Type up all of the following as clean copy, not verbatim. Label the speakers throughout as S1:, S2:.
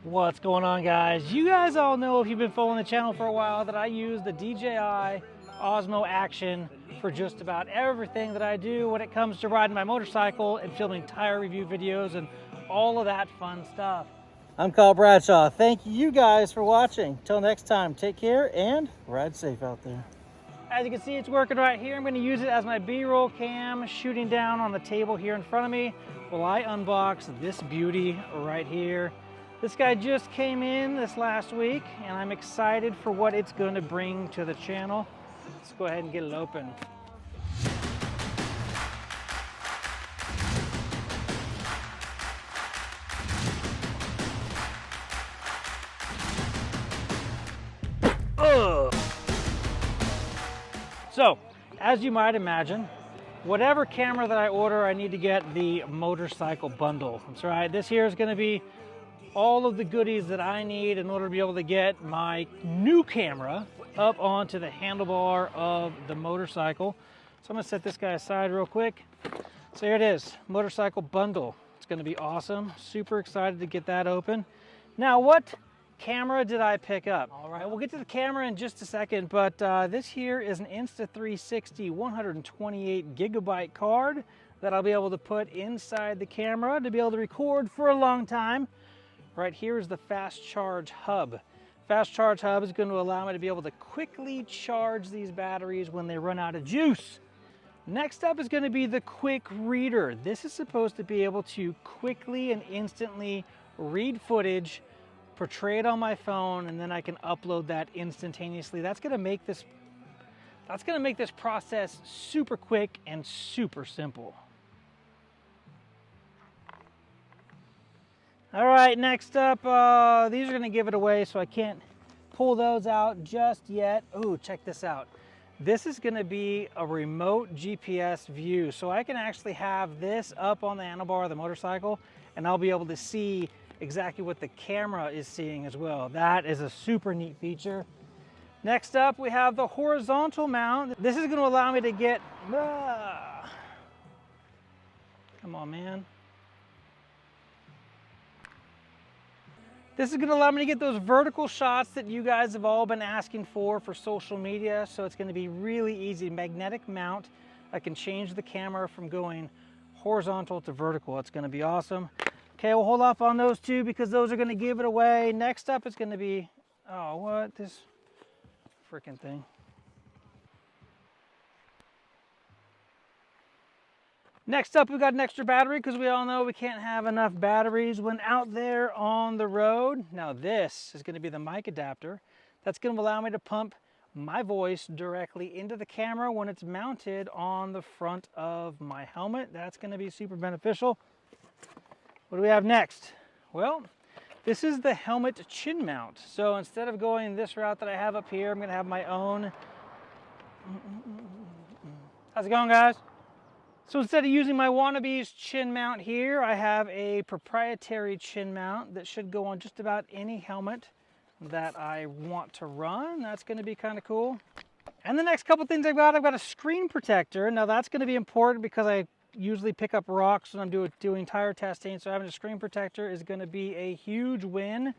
S1: What's going on, guys? You guys all know, if you've been following the channel for a while, that I use the DJI Osmo Action for just about everything that I do when it comes to riding my motorcycle and filming tire review videos and all of that fun stuff. I'm Kyle Bradshaw. Thank you guys for watching. Till next time, take care and ride safe out there. As you can see, it's working right here. I'm going to use it as my B-roll cam, shooting down on the table here in front of me while I unbox this beauty right here. This guy just came in this last week, and I'm excited for what it's going to bring to the channel. Let's go ahead and get it open. Ugh. So, as you might imagine, whatever camera that I order, I need to get the motorcycle bundle. That's right. This here is going to be all of the goodies that I need in order to be able to get my new camera up onto the handlebar of the motorcycle. So I'm going to set this guy aside real quick. So here it is, motorcycle bundle. It's going to be awesome. Super excited to get that open. Now, what camera did I pick up? All right, we'll get to the camera in just a second, but this here is an Insta360 128 gigabyte card that I'll be able to put inside the camera to be able to record for a long time. Right here is the fast charge hub. Fast charge hub is going to allow me to be able to quickly charge these batteries when they run out of juice. Next up is going to be the quick reader. This is supposed to be able to quickly and instantly read footage, portray it on my phone, and then I can upload that instantaneously. That's going to make this process super quick and super simple. All right, next up, these are going to give it away, so I can't pull those out just yet. Ooh, check this out. This is going to be a remote GPS view, so I can actually have this up on the handlebar of the motorcycle, and I'll be able to see exactly what the camera is seeing as well. That is a super neat feature. Next up, we have the horizontal mount. This is going to allow me to get... Come on, man. This is going to allow me to get those vertical shots that you guys have all been asking for social media. So it's going to be really easy. Magnetic mount. I can change the camera from going horizontal to vertical. It's going to be awesome. Okay, we'll hold off on those two because those are going to give it away. Next up is going to be, oh, what? This freaking thing. Next up, we've got an extra battery because we all know we can't have enough batteries when out there on the road. Now this is going to be the mic adapter. That's going to allow me to pump my voice directly into the camera when it's mounted on the front of my helmet. That's going to be super beneficial. What do we have next? Well, this is the helmet chin mount. So instead of going this route that I have up here, I'm going to have my own. How's it going, guys? So instead of using my Wannabe's chin mount here, I have a proprietary chin mount that should go on just about any helmet that I want to run. That's going to be kind of cool. And the next couple things I've got a screen protector. Now that's going to be important because I usually pick up rocks when I'm doing tire testing. So having a screen protector is going to be a huge win.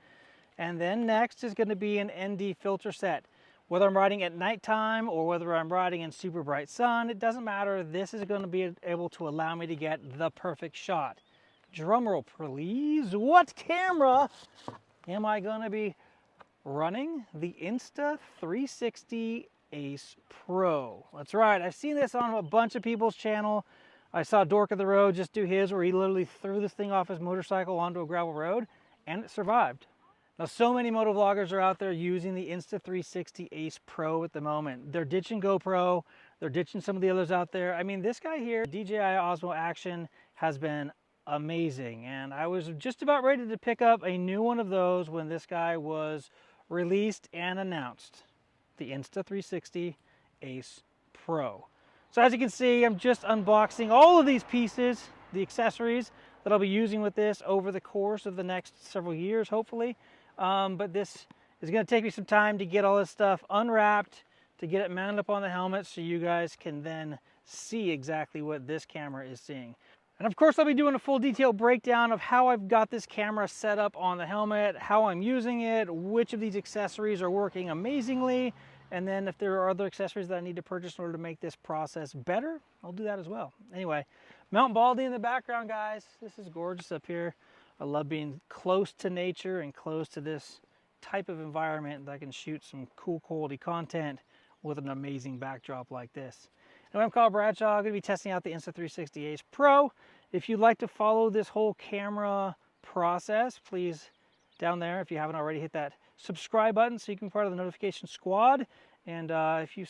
S1: And then next is going to be an ND filter set. Whether I'm riding at nighttime or whether I'm riding in super bright sun, it doesn't matter. This is going to be able to allow me to get the perfect shot. Drum roll, please. What camera am I going to be running? The Insta360 Ace Pro. That's right. I've seen this on a bunch of people's channel. I saw Dork of the Road just do his where he literally threw this thing off his motorcycle onto a gravel road and it survived. Now, so many motovloggers are out there using the Insta360 Ace Pro at the moment. They're ditching GoPro. They're ditching some of the others out there. I mean, this guy here, DJI Osmo Action, has been amazing. And I was just about ready to pick up a new one of those when this guy was released and announced. The Insta360 Ace Pro. So as you can see, I'm just unboxing all of these pieces, the accessories that I'll be using with this over the course of the next several years, hopefully. But this is going to take me some time to get all this stuff unwrapped, to get it mounted up on the helmet so you guys can then see exactly what this camera is seeing. And of course, I'll be doing a full detailed breakdown of how I've got this camera set up on the helmet, how I'm using it, which of these accessories are working amazingly, and then if there are other accessories that I need to purchase in order to make this process better, I'll do that as well. Anyway, Mount Baldy in the background, guys. This is gorgeous up here. I love being close to nature and close to this type of environment that I can shoot some cool quality content with an amazing backdrop like this. Anyway, I'm Kyle Bradshaw. I'm going to be testing out the Insta360 Ace Pro. If you'd like to follow this whole camera process, please, down there, if you haven't already, hit that subscribe button so you can be part of the notification squad. And if you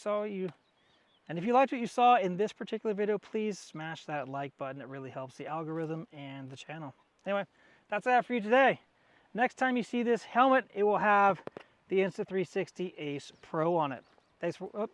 S1: liked what you saw in this particular video, please smash that like button. It really helps the algorithm and the channel. Anyway, that's it for you today. Next time you see this helmet, it will have the Insta360 Ace Pro on it. Thanks for...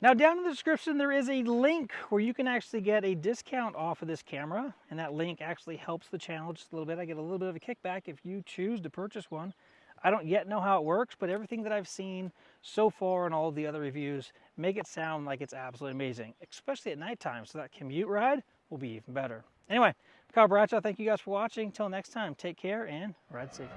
S1: Now down in the description there is a link where you can actually get a discount off of this camera, and that link actually helps the channel just a little bit. I get a little bit of a kickback if you choose to purchase one. I don't yet know how it works, but everything that I've seen so far and all of the other reviews make it sound like it's absolutely amazing, especially at nighttime, so that commute ride will be even better. Anyway, Kyle Bradshaw, thank you guys for watching. Until next time, take care and ride safely.